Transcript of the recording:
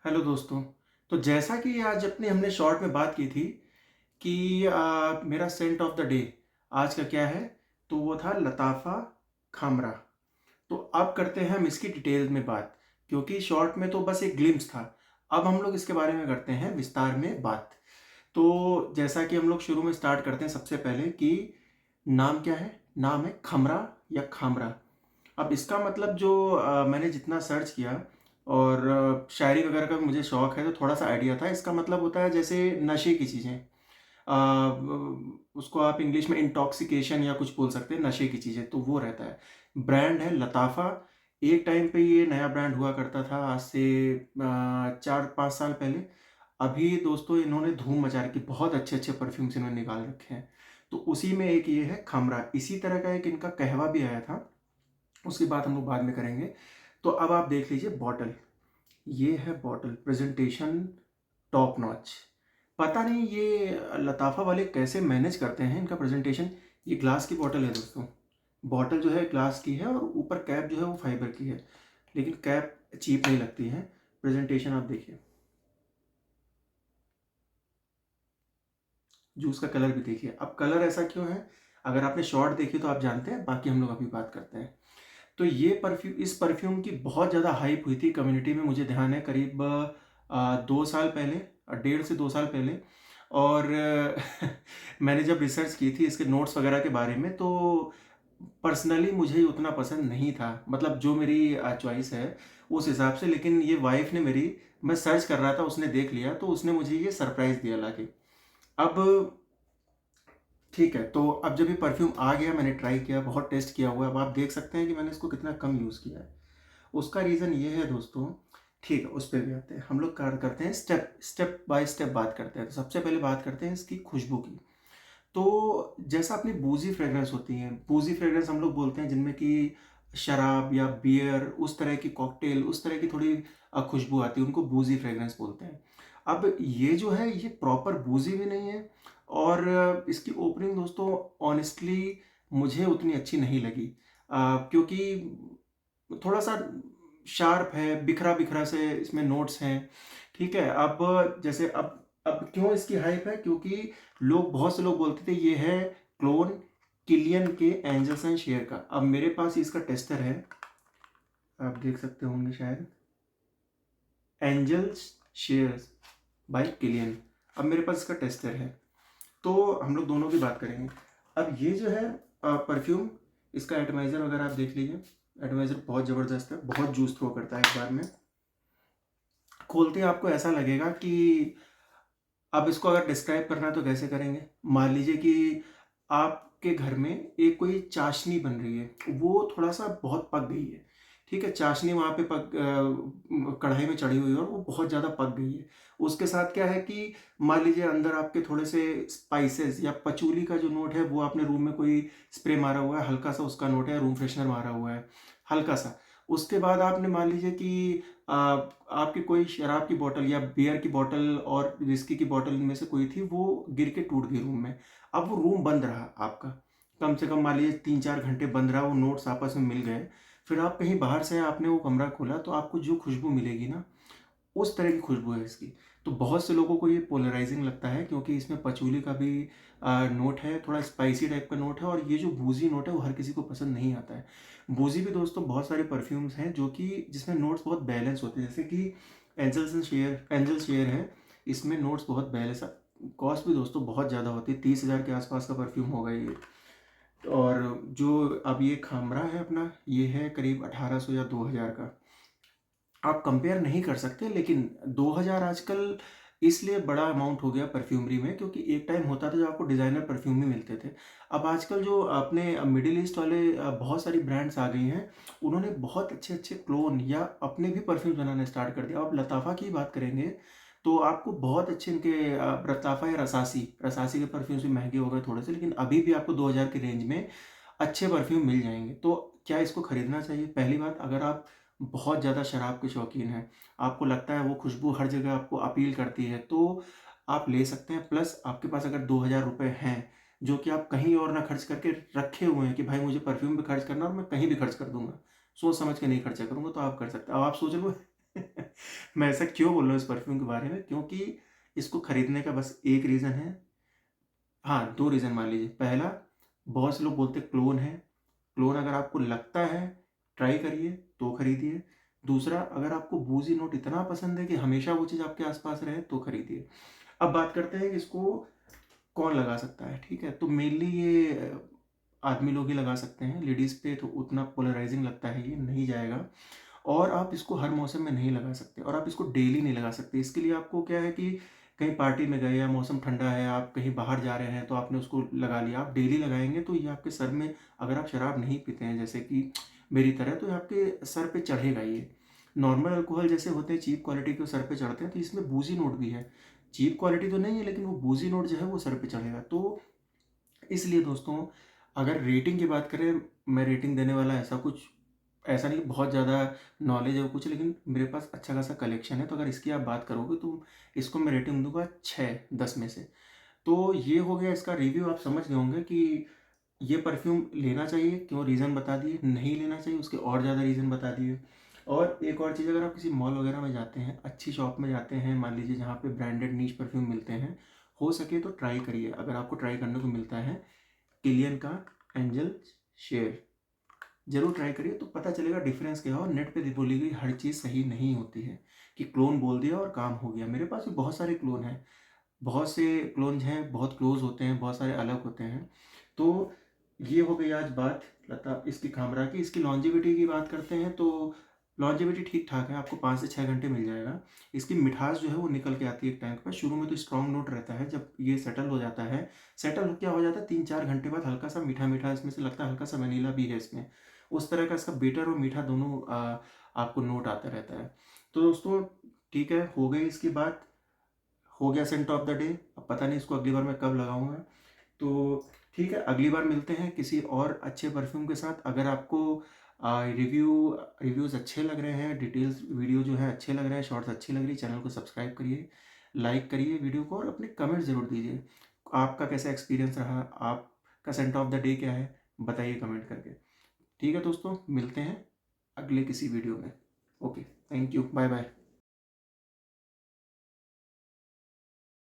Hello दोस्तों। तो जैसा कि आज अपने हमने शॉर्ट में बात की थी कि मेरा सेंट ऑफ द डे आज का क्या है, तो वो था लताफ़ा खामरा। तो अब करते हैं हम इसकी डिटेल में बात, क्योंकि शॉर्ट में तो बस एक ग्लिम्स था। अब हम लोग इसके बारे में करते हैं विस्तार में बात। तो जैसा कि हम लोग शुरू में स्टार्ट करते हैं सबसे पहले कि नाम क्या है। नाम है खमरा या खामरा। अब इसका मतलब जो मैंने जितना सर्च किया और शायरी वगैरह का मुझे शौक है, तो थोड़ा सा आइडिया था। इसका मतलब होता है जैसे नशे की चीज़ें। उसको आप इंग्लिश में इंटॉक्सिकेशन या कुछ बोल सकते हैं, नशे की चीज़ें, तो वो रहता है। ब्रांड है लताफ़ा। एक टाइम पे ये नया ब्रांड हुआ करता था, आज से 4-5 साल पहले। अभी दोस्तों इन्होंने धूम मचा रखी, बहुत अच्छे अच्छे परफ्यूम्स इन्होंने निकाल रखे हैं। तो उसी में एक ये है खमरा। इसी तरह का एक इनका कहवा भी आया था, उसकी बात हम लोग बाद में करेंगे। तो अब आप देख लीजिए बॉटल। ये है बॉटल, प्रेजेंटेशन टॉप नॉच। पता नहीं ये लताफ़ा वाले कैसे मैनेज करते हैं इनका प्रेजेंटेशन। ये ग्लास की बॉटल है दोस्तों। बॉटल जो है ग्लास की है और ऊपर कैप जो है वो फाइबर की है, लेकिन कैप चीप नहीं लगती है। प्रेजेंटेशन आप देखिए, जूस का कलर भी देखिए। अब कलर ऐसा क्यों है, अगर आपने शॉर्ट देखी तो आप जानते हैं, बाकी हम लोग अभी बात करते हैं। तो ये परफ्यूम, इस परफ्यूम की बहुत ज़्यादा हाइप हुई थी कम्युनिटी में, मुझे ध्यान है करीब 2 साल पहले, 1.5 से 2 साल पहले। और मैंने जब रिसर्च की थी इसके नोट्स वगैरह के बारे में, तो पर्सनली मुझे उतना पसंद नहीं था, मतलब जो मेरी चॉइस है उस हिसाब से। लेकिन ये वाइफ ने मेरी, मैं सर्च कर रहा था, उसने देख लिया, तो उसने मुझे ये सरप्राइज़ दिया लाके। अब ठीक है, तो अब जब ये परफ्यूम आ गया, मैंने ट्राई किया, बहुत टेस्ट किया हुआ है। अब आप देख सकते हैं कि मैंने इसको कितना कम यूज़ किया है। उसका रीज़न ये है दोस्तों, ठीक है उस पे भी आते हैं। हम लोग कार्य करते हैं, स्टेप स्टेप बाय स्टेप बात करते हैं। तो सबसे पहले बात करते हैं इसकी खुशबू की। तो जैसा अपनी बूजी फ्रेग्रेंस होती है, बूजी फ्रेग्रेंस हम लोग बोलते हैं जिनमें कि शराब या बियर, उस तरह की कॉकटेल, उस तरह की थोड़ी खुशबू आती है, उनको बूजी फ्रेग्रेंस बोलते हैं। अब ये जो है ये प्रॉपर बूजी भी नहीं है, और इसकी ओपनिंग दोस्तों ऑनेस्टली मुझे उतनी अच्छी नहीं लगी, क्योंकि थोड़ा सा शार्प है, बिखरा बिखरा से इसमें नोट्स हैं। ठीक है, अब जैसे अब क्यों इसकी हाइप है, क्योंकि लोग, बहुत से लोग बोलते थे ये है क्लोन किलियन के एंजल्स एंड शेयर का। अब मेरे पास इसका टेस्टर है, आप देख सकते होंगे शायद, एंजल्स शेयर्स बाय किलियन। अब मेरे पास इसका टेस्टर है, तो हम लोग दोनों की बात करेंगे। अब ये जो है परफ्यूम, इसका एटमाइज़र वगैरह आप देख लीजिए। एटमाइज़र बहुत ज़बरदस्त है, बहुत जूस थ्रो करता है एक बार में। खोलते ही आपको ऐसा लगेगा कि, अब इसको अगर डिस्क्राइब करना है तो कैसे करेंगे। मान लीजिए कि आपके घर में एक कोई चाशनी बन रही है, वो थोड़ा सा बहुत पक गई है। ठीक है, चाशनी वहाँ पे कढ़ाई में चढ़ी हुई है और वो बहुत ज़्यादा पक गई है। उसके साथ क्या है कि मान लीजिए अंदर आपके थोड़े से स्पाइसेस या पचूली का जो नोट है, वो आपने रूम में कोई स्प्रे मारा हुआ है, हल्का सा उसका नोट है, रूम फ्रेशनर मारा हुआ है हल्का सा। उसके बाद आपने मान लीजिए कि आपकी कोई शराब की बोतल या बियर की बोतल और विस्की की बोतल में से कोई थी, वो गिर के टूट गई रूम में। अब वो रूम बंद रहा आपका, कम से कम मान लीजिए 3-4 घंटे बंद रहा, वो नोट्स आपस में मिल गए। फिर आप कहीं बाहर से आए, आपने वो कमरा खोला, तो आपको जो खुशबू मिलेगी ना, उस तरह की खुशबू है इसकी। तो बहुत से लोगों को ये पोलराइजिंग लगता है, क्योंकि इसमें पचूली का भी नोट है, थोड़ा स्पाइसी टाइप का नोट है, और ये जो बूजी नोट है वो हर किसी को पसंद नहीं आता है। बूजी भी दोस्तों बहुत सारे परफ्यूम्स हैं जो कि जिसमें नोट्स बहुत बैलेंस होते हैं, जैसे कि एंजल शेयर है, इसमें नोट्स बहुत बैलेंस। कॉस्ट भी दोस्तों बहुत ज़्यादा होती है, 30,000 के आसपास का परफ्यूम होगा ये। और जो अब ये खामरा है अपना, ये है करीब 1800 या 2000 का। आप कंपेयर नहीं कर सकते, लेकिन 2000 आजकल इसलिए बड़ा अमाउंट हो गया परफ्यूमरी में, क्योंकि एक टाइम होता था जब आपको डिज़ाइनर परफ्यूम भी मिलते थे। अब आजकल जो अपने मिडिल ईस्ट वाले बहुत सारी ब्रांड्स आ गई हैं, उन्होंने बहुत अच्छे अच्छे क्लोन या अपने भी परफ्यूम बनाना स्टार्ट कर दिया। अब लताफ़ा की बात करेंगे तो आपको बहुत अच्छे इनके लताफ़ा या रसासी रसासी के परफ्यूम्स भी महंगे हो गए थोड़े से, लेकिन अभी भी आपको 2000 के रेंज में अच्छे परफ्यूम मिल जाएंगे। तो क्या इसको खरीदना चाहिए? पहली बात, अगर आप बहुत ज़्यादा शराब के शौकीन हैं, आपको लगता है वो खुशबू हर जगह आपको अपील करती है, तो आप ले सकते हैं। प्लस आपके पास अगर 2000 रुपये हैं, जो कि आप कहीं और ना खर्च करके रखे हुए हैं कि भाई मुझे परफ्यूम पे खर्च करना और मैं कहीं भी खर्च कर दूंगा, सोच समझ के नहीं खर्चा करूंगा, तो आप कर सकते हैं। अब आप सोच लो मैं ऐसा क्यों बोल रहा हूँ इस परफ्यूम के बारे में, क्योंकि इसको खरीदने का बस एक रीज़न है। हाँ, 2 रीज़न मान लीजिए। पहला, बहुत से लोग बोलते हैं क्लोन है। क्लोन अगर आपको लगता है, ट्राई करिए तो खरीदिए। दूसरा, अगर आपको बूज़ी नोट इतना पसंद है कि हमेशा वो चीज़ आपके आस-पास रहे तो खरीदिए। अब बात करते हैं कि इसको कौन लगा सकता है, ठीक है? तो मेनली ये आदमी लोग ही लगा सकते हैं। लेडीज़ पे तो उतना पोलराइज़िंग लगता है, ये नहीं जाएगा। और आप इसको हर मौसम में नहीं लगा सकते और आप इसको डेली नहीं लगा सकते। इसके लिए आपको क्या है कि कहीं पार्टी में गए या मौसम ठंडा है, आप कहीं बाहर जा रहे हैं तो आपने उसको लगा लिया। आप डेली लगाएँगे तो ये आपके सर में, अगर आप शराब नहीं पीते हैं जैसे कि मेरी तरह, तो ये आपके सर पे चढ़ेगा ये। नॉर्मल अल्कोहल जैसे होते हैं चीप क्वालिटी के सर पे चढ़ते हैं, तो इसमें बूज़ी नोट भी है। चीप क्वालिटी तो नहीं है लेकिन वो बूज़ी नोट जो है वो सर पे चढ़ेगा। तो इसलिए दोस्तों, अगर रेटिंग की बात करें, मैं रेटिंग देने वाला ऐसा नहीं बहुत ज़्यादा नॉलेज है कुछ, लेकिन मेरे पास अच्छा खासा कलेक्शन है। तो अगर इसकी आप बात करोगे तो इसको मैं रेटिंग दूंगा 6/10 में से। तो ये हो गया इसका रिव्यू। आप समझ गए होंगे कि ये परफ्यूम लेना चाहिए, क्यों, रीज़न बता दिए। नहीं लेना चाहिए, उसके और ज़्यादा रीज़न बता दिए। और एक और चीज़, अगर आप किसी मॉल वगैरह में जाते हैं, अच्छी शॉप में जाते हैं, मान लीजिए जहाँ पे ब्रांडेड नीश परफ्यूम मिलते हैं, हो सके तो ट्राई करिए। अगर आपको ट्राई करने को मिलता है किलियन का एंजल शेयर, ज़रूर ट्राई करिए तो पता चलेगा डिफरेंस क्या है। और नेट पे बोली गई हर चीज़ सही नहीं होती है कि क्लोन बोल दिया और काम हो गया। मेरे पास भी बहुत सारे क्लोन हैं, बहुत से क्लोन्स हैं, बहुत क्लोज होते हैं, बहुत सारे अलग होते हैं। तो ये हो गई आज बात लता इसकी खामरा की। इसकी लॉन्जिविटी की बात करते हैं तो लॉन्जिविटी ठीक ठाक है, आपको 5 से 6 घंटे मिल जाएगा। इसकी मिठास जो है वो निकल के आती है एक टाइम पर। शुरू में तो स्ट्रॉन्ग नोट रहता है, जब ये सेटल हो जाता है, सेटल क्या हो जाता है 3-4 घंटे बाद हल्का सा मीठा मीठा इसमें से लगता है, हल्का सा वनीला भी है इसमें। उस तरह का इसका बिटर और मीठा दोनों आपको नोट आता रहता है। तो दोस्तों ठीक है, हो गई इसकी बात, हो गया सेंट ऑफ द डे। अब पता नहीं इसको अगली बार मैं कब लगाऊंगा। तो ठीक है, अगली बार मिलते हैं किसी और अच्छे परफ्यूम के साथ। अगर आपको रिव्यूज़ अच्छे लग रहे हैं, डिटेल्स वीडियो जो है अच्छे लग रहे हैं, शॉर्ट्स अच्छी लग रही, चैनल को सब्सक्राइब करिए, लाइक करिए वीडियो को और अपने कमेंट ज़रूर दीजिए। आपका कैसा एक्सपीरियंस रहा, आपका सेंट ऑफ द डे क्या है, बताइए कमेंट करके। ठीक है दोस्तों, मिलते हैं अगले किसी वीडियो में। Okay, thank you, bye bye.